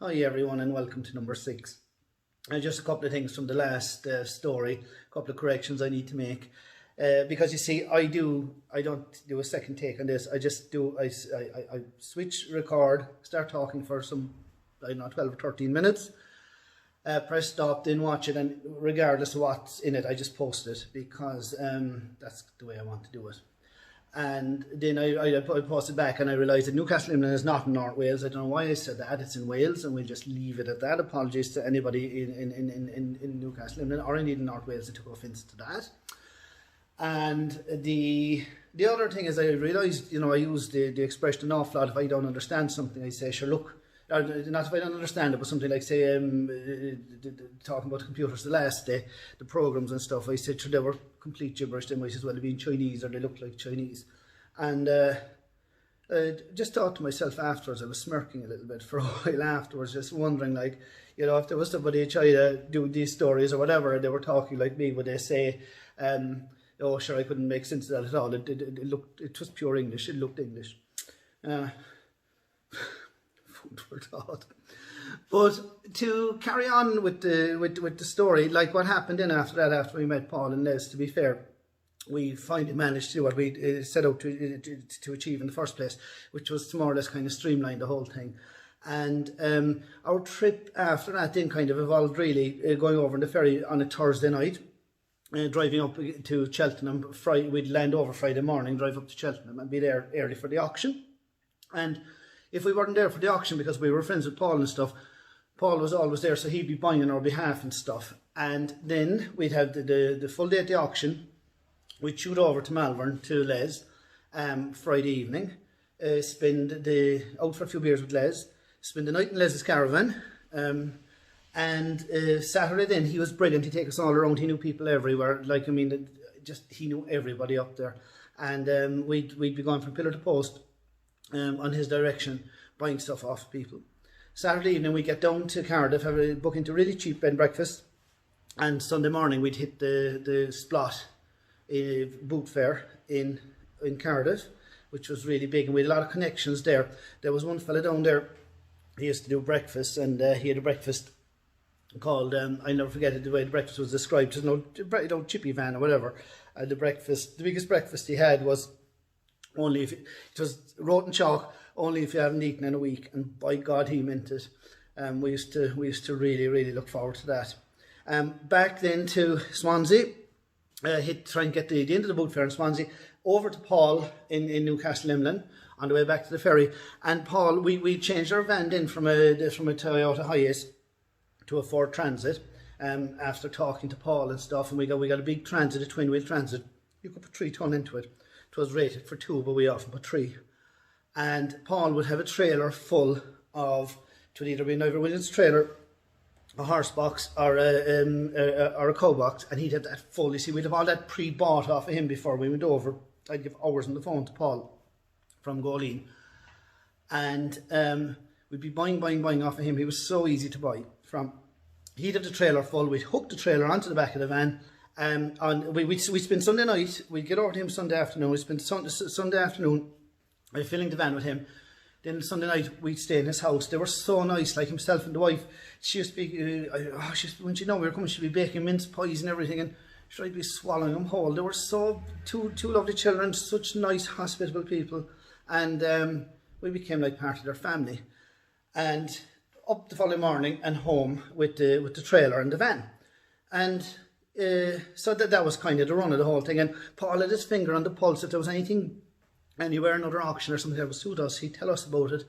Hi everyone and welcome to number 6. Just a couple of things from the last story, a couple of corrections I need to make. Because you see, I don't do a second take on this. I switch record, start talking for some, I don't know, 12 or 13 minutes, press stop, then watch it, and regardless of what's in it, I just post it because that's the way I want to do it. And then I posted back and I realised that Newcastle Limnan is not in North Wales. I don't know why I said that. It's in Wales, and we'll just leave it at that. Apologies to anybody in Newcastle Limnan or indeed in North Wales that took offence to that. And the other thing is I realised, I use the expression an awful lot. If I don't understand something, I say, sure, look, not if I don't understand it, but something like, say, talking about the computers the last day, the programs and stuff, I said, sure, they were complete gibberish. They might as well have been Chinese, or they look like Chinese. And I just thought to myself afterwards, I was smirking a little bit for a while afterwards, just wondering, like, if there was somebody trying to do these stories or whatever, and they were talking like me, would they say, oh, sure, I couldn't make sense of that at all. It was pure English. It looked English. Food for thought. But to carry on with the story, like what happened then after that, after we met Paul and Les, to be fair, we finally managed to do what we set out to achieve in the first place, which was to more or less kind of streamline the whole thing. And our trip after that then kind of evolved really, going over in the ferry on a Thursday night, driving up to Cheltenham. We'd land over Friday morning, drive up to Cheltenham and be there early for the auction. And if we weren't there for the auction, because we were friends with Paul and stuff, Paul was always there, so he'd be buying on our behalf and stuff. And then we'd have the full day at the auction. We'd shoot over to Malvern to Les Friday evening, spend out for a few beers with Les, spend the night in Les's caravan. And Saturday then, he was brilliant. He'd take us all around. He knew people everywhere. He knew everybody up there. And we'd be going from pillar to post on his direction, buying stuff off people. Saturday evening, we get down to Cardiff, have a book into really cheap bed and breakfast. And Sunday morning, we'd hit the Splot boot fair in Cardiff, which was really big. And we had a lot of connections there. There was one fella down there, he used to do breakfast, and he had a breakfast called, I never forget it, the way the breakfast was described. There's no chippy van or whatever. The biggest breakfast he had was it was wrote in chalk, only if you haven't eaten in a week, and by God he meant it. We used to really, really look forward to that. Back then to Swansea, try and get the end of the boot fair in Swansea, over to Paul in Newcastle Limnan, on the way back to the ferry. And Paul, we changed our van then from a Toyota Hiace to a Ford Transit, after talking to Paul and stuff, and we got a big Transit, a twin-wheel Transit. You could put 3 ton into it. It was rated for 2, but we often put 3. And Paul would have a trailer full of, it would either be an Ivor Williams trailer, a horse box, or a cow box, and he'd have that full. You see, we'd have all that pre-bought off of him before we went over. I'd give hours on the phone to Paul from Goleen, and we'd be buying off of him. He was so easy to buy from. He'd have the trailer full. We'd hook the trailer onto the back of the van. We'd spend Sunday night. We'd get over to him Sunday afternoon. We'd spend Sunday afternoon filling the van with him. Then Sunday night we'd stay in his house. They were so nice, like himself and the wife. She used to be, when she knew we were coming, she'd be baking mince pies and everything, and she'd be swallowing them whole. They were so two lovely children, such nice, hospitable people, and we became like part of their family. And up the following morning and home with the trailer and the van, and so that was kind of the run of the whole thing. And Paul had his finger on the pulse. If there was anywhere, another auction or something that would suit us, he'd tell us about it,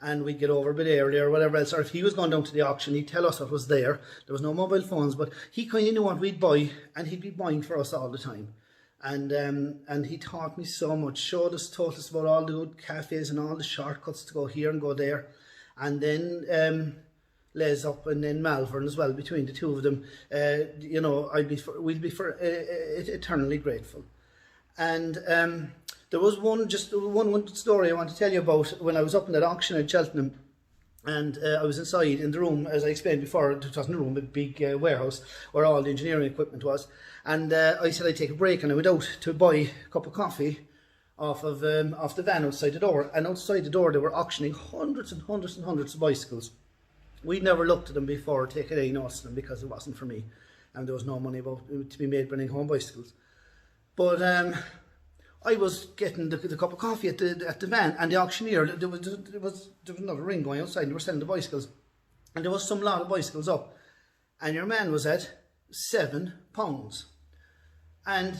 and we'd get over a bit earlier or whatever else. Or if he was going down to the auction, he'd tell us what was there. There was no mobile phones, but he kind of knew what we'd buy, and he'd be buying for us all the time. And he taught me so much, told us about all the good cafes and all the shortcuts to go here and go there. And then Les up, and then Malvern as well. Between the two of them, we'd be eternally grateful. And there was one story I want to tell you about when I was up in that auction at Cheltenham, and I was inside in the room, as I explained before. It wasn't a room, a big warehouse where all the engineering equipment was. And I said I'd take a break, and I went out to buy a cup of coffee off the van outside the door. And outside the door, they were auctioning hundreds and hundreds and hundreds of bicycles. we never looked at them before, taking any notice of them, because it wasn't for me, and there was no money to be made bringing home bicycles. But I was getting the cup of coffee at the van, and the auctioneer, there was another ring going outside, and they were selling the bicycles, and there was some lot of bicycles up, and your man was at £7, and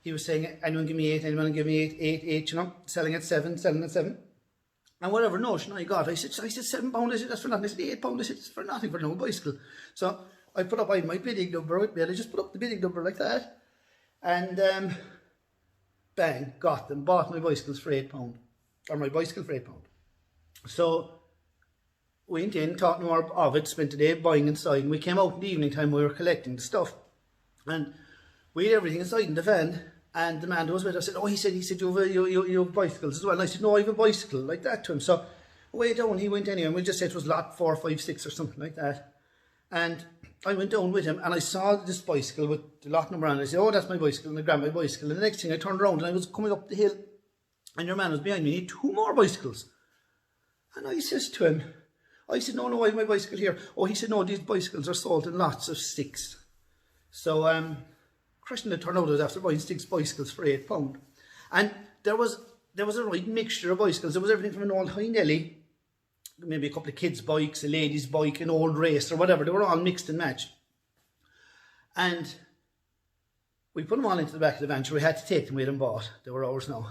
he was saying, anyone give me 8, anyone give me 8, you know, selling at 7. And whatever notion I got, I said £7, I said, that's for nothing. I said £8, I said, it's for nothing, for no bicycle. So I put up my bidding number with me, and I just put up the bidding number like that, and bang, got them, bought my bicycles for £8, or my bicycle for £8. So went in, thought no more of it, spent the day buying inside, and we came out in the evening time, we were collecting the stuff, and we had everything inside in the van. And the man who was with us said, he said you have bicycles as well. And I said, no, I have a bicycle, like that to him. So way down he went anyway, and we just said it was lot 4, 5, 6 or something like that. And I went down with him, and I saw this bicycle with the lot number on it. I said, oh, that's my bicycle, and I grabbed my bicycle. And the next thing I turned around, and I was coming up the hill, and your man was behind me, he had 2 more bicycles. And I says to him, I said, no, I have my bicycle here. Oh, he said, no, these bicycles are sold in lots of 6. So, Christian had turned out, I was after buying 6 bicycles for £8. And there was a right mixture of bicycles. There was everything from an old High Nelly, maybe a couple of kids' bikes, a lady's bike, an old race or whatever. They were all mixed and matched. And we put them all into the back of the van. So we had to take them, we had them bought. They were ours now.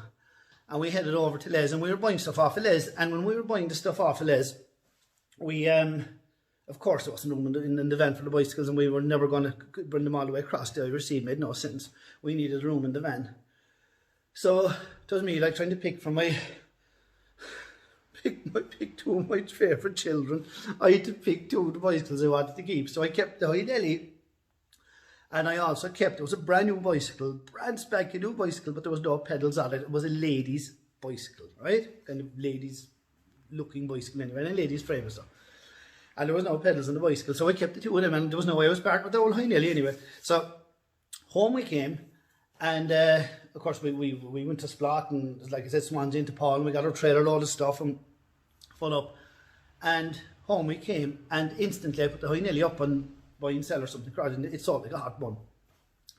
And we headed over to Les, and we were buying stuff off of Les. And when we were buying the stuff off of Les, we of course, there wasn't room in the van for the bicycles, and we were never going to bring them all the way across the Irish Sea. It made no sense. We needed room in the van. So it was me, like, trying to pick from pick 2 of my favourite children. I had to pick 2 of the bicycles I wanted to keep. So I kept the High Nelly, and I also kept, it was a brand new bicycle, brand spanking new bicycle, but there was no pedals on it. It was a lady's bicycle, right? Kind of ladies looking bicycle anyway, and a lady's frame and stuff. And there was no pedals on the bicycle, so I kept the 2 of them, and there was no way I was parked with the old High Nelly anyway. So home we came, and of course we went to Splot, and like I said, Swansea into Paul, and we got our trailer load of stuff and full up. And home we came, and instantly I put the High Nelly up on buy and sell or something, and it sold like a hot bun.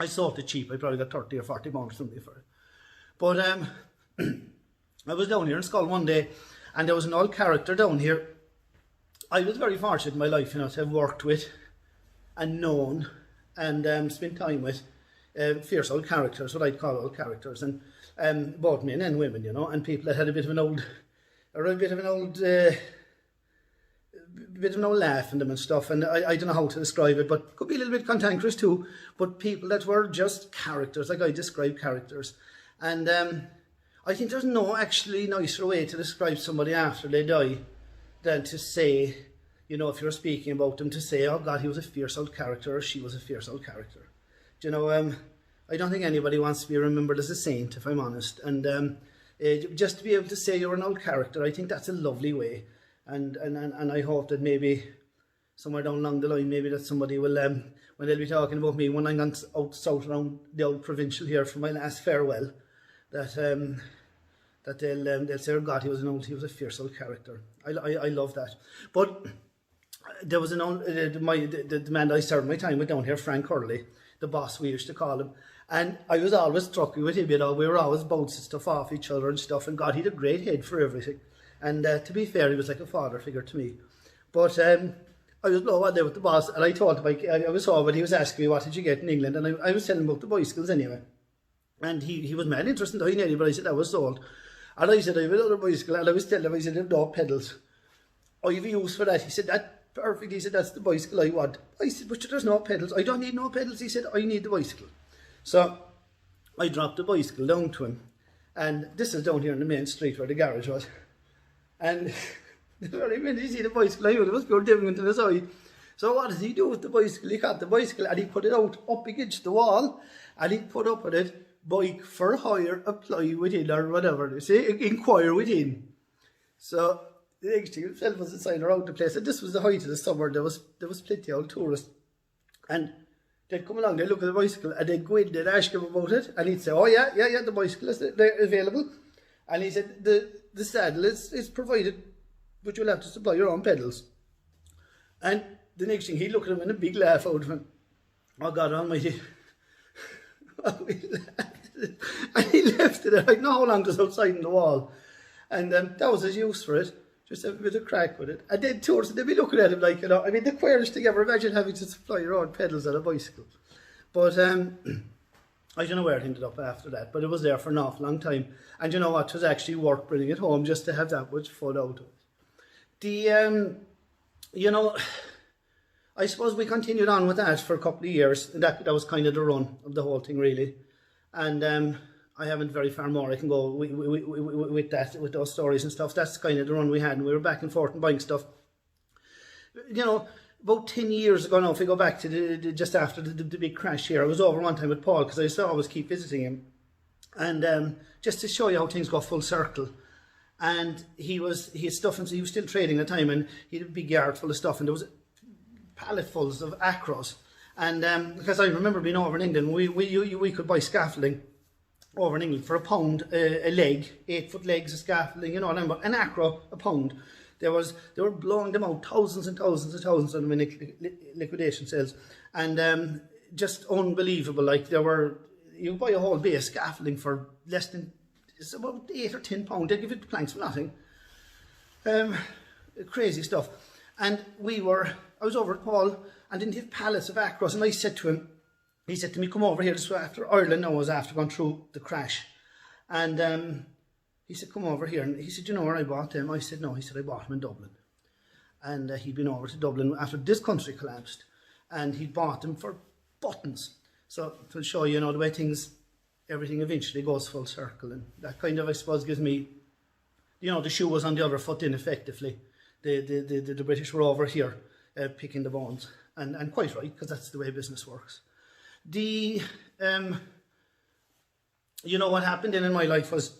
I sold it cheap, I probably got 30 or 40 pounds or something for it. But I was down here in Schull one day, and there was an old character down here. I was very fortunate in my life, you know, to have worked with and known and spent time with fierce old characters, what I'd call old characters, and both men and women, you know, and people that had a bit of an old laugh in them and stuff, and I don't know how to describe it, but could be a little bit cantankerous too, but people that were just characters, like I describe characters. And I think there's no actually nicer way to describe somebody after they die than to say, you know, if you're speaking about them, to say, oh God, he was a fierce old character, or she was a fierce old character. Do you know, I don't think anybody wants to be remembered as a saint, if I'm honest. And just to be able to say you're an old character, I think that's a lovely way. And I hope that maybe somewhere down along the line, maybe that somebody will, when they'll be talking about me, when I'm out south around the old provincial here for my last farewell, that they'll say, oh God, he was a fierce old character. I love that. But there was the man that I served my time with down here, Frank Hurley, the boss we used to call him. And I was always struck with him, you know, we were always bouncing stuff off each other and stuff, and God, he had a great head for everything. And to be fair, he was like a father figure to me. But I was blown one day with the boss, and I told him, I was home, and he was asking me, what did you get in England? And I was telling him about the bicycles anyway. And he was mad interested in the High Nelly, but I said I was sold. And I said, I have another bicycle, and I was telling him, I said, I have no pedals. I have a use for that. He said, that perfect. He said, that's the bicycle I want. I said, but there's no pedals. I don't need no pedals. He said, I need the bicycle. So I dropped the bicycle down to him. And this is down here in the main street where the garage was. And the very minute he see the bicycle, I knew there was pure devil into his eye. So what does he do with the bicycle? He got the bicycle and he put it out up against the wall, and he put up on it, bike for hire, apply within, or whatever they say, inquire within. So the next thing himself was a sign around the place, and this was the height of the summer. There was plenty of tourists, and they'd come along, they'd look at the bicycle, and they'd go in, they'd ask him about it, and he'd say, oh yeah, the bicycle is available. And he said, the saddle is provided, but you'll have to supply your own pedals. And the next thing, he looked at him and a big laugh out of him. Oh God almighty. And he left it there. I don't know how long it was outside in the wall. And that was his use for it. Just have a bit of crack with it. And then towards they'd be looking at him like, I mean, the queerest thing ever. Imagine having to supply your own pedals on a bicycle. But I don't know where it ended up after that, but it was there for an awful long time. And you know what? It was actually worth bringing it home just to have that much fun out of it. You know, I suppose we continued on with that for a couple of years. And that was kind of the run of the whole thing, really. And I haven't very far more I can go with that, with those stories and stuff. That's kind of the run we had, and we were back and forth and buying stuff. You know, about 10 years ago now, if we go back to just after the big crash here, I was over one time with Paul because I used to always keep visiting him. And just to show you how things go full circle. And he had stuff, and so he was still trading at the time, and he had a big yard full of stuff, and there was palletfuls of Acros. And because I remember being over in England, we could buy scaffolding over in England for £1 a leg, 8-foot legs of scaffolding, you know what I mean, but an Acro, £1. They were blowing them out, thousands and thousands and thousands of them in liquidation sales, and just unbelievable. Like you buy a whole bay of scaffolding for less than, it's about £8 or £10. They give it the planks for nothing. Crazy stuff. And I was over at Paul, and then he had pallets of Acros, and I said to him, he said to me, come over here. This was after Ireland now, was after going through the crash. And he said, come over here. And he said, you know where I bought them? I said, no. He said, I bought them in Dublin. And he'd been over to Dublin after this country collapsed. And he bought them for buttons. So to show you, the way everything eventually goes full circle. And that kind of, I suppose, gives me, the shoe was on the other foot then, effectively. The British were over here picking the bones. And quite right, because that's the way business works. What happened then in my life was,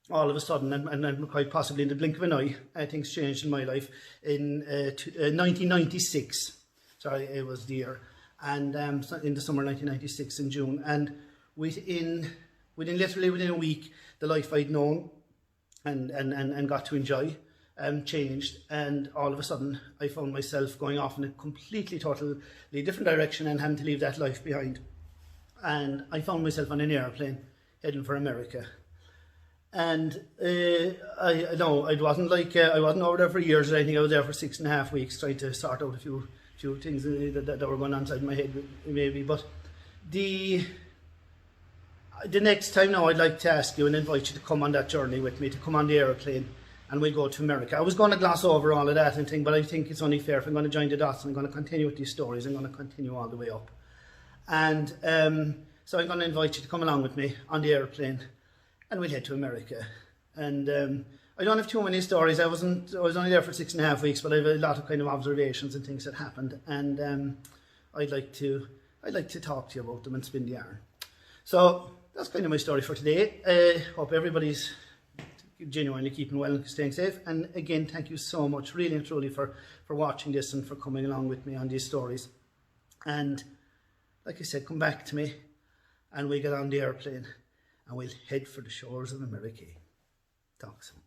all of a sudden, and quite possibly in the blink of an eye, things changed in my life in 1996. Sorry, it was the year. And in the summer of 1996 in June. And within a week, the life I'd known and got to enjoy changed. And all of a sudden, I found myself going off in a completely, totally different direction and having to leave that life behind. And I found myself on an airplane heading for America. And I wasn't I wasn't over there for years or anything. I was there for 6.5 weeks trying to sort out a few things that were going on inside my head, maybe. But the next time now, I'd like to ask you and invite you to come on that journey with me, to come on the aeroplane, and we'll go to America. I was going to gloss over all of that and thing, but I think it's only fair if I'm going to join the dots and I'm going to continue with these stories. I'm going to continue all the way up. And so I'm going to invite you to come along with me on the aeroplane, and we'll head to America. And I don't have too many stories. I was only there for 6.5 weeks, but I have a lot of kind of observations and things that happened. And I'd like to talk to you about them and spin the yarn. So that's kind of my story for today. Hope everybody's genuinely keeping well and staying safe. And again, thank you so much, really and truly, for watching this and for coming along with me on these stories. And like I said, come back to me and we'll get on the airplane and we'll head for the shores of America. Talk soon.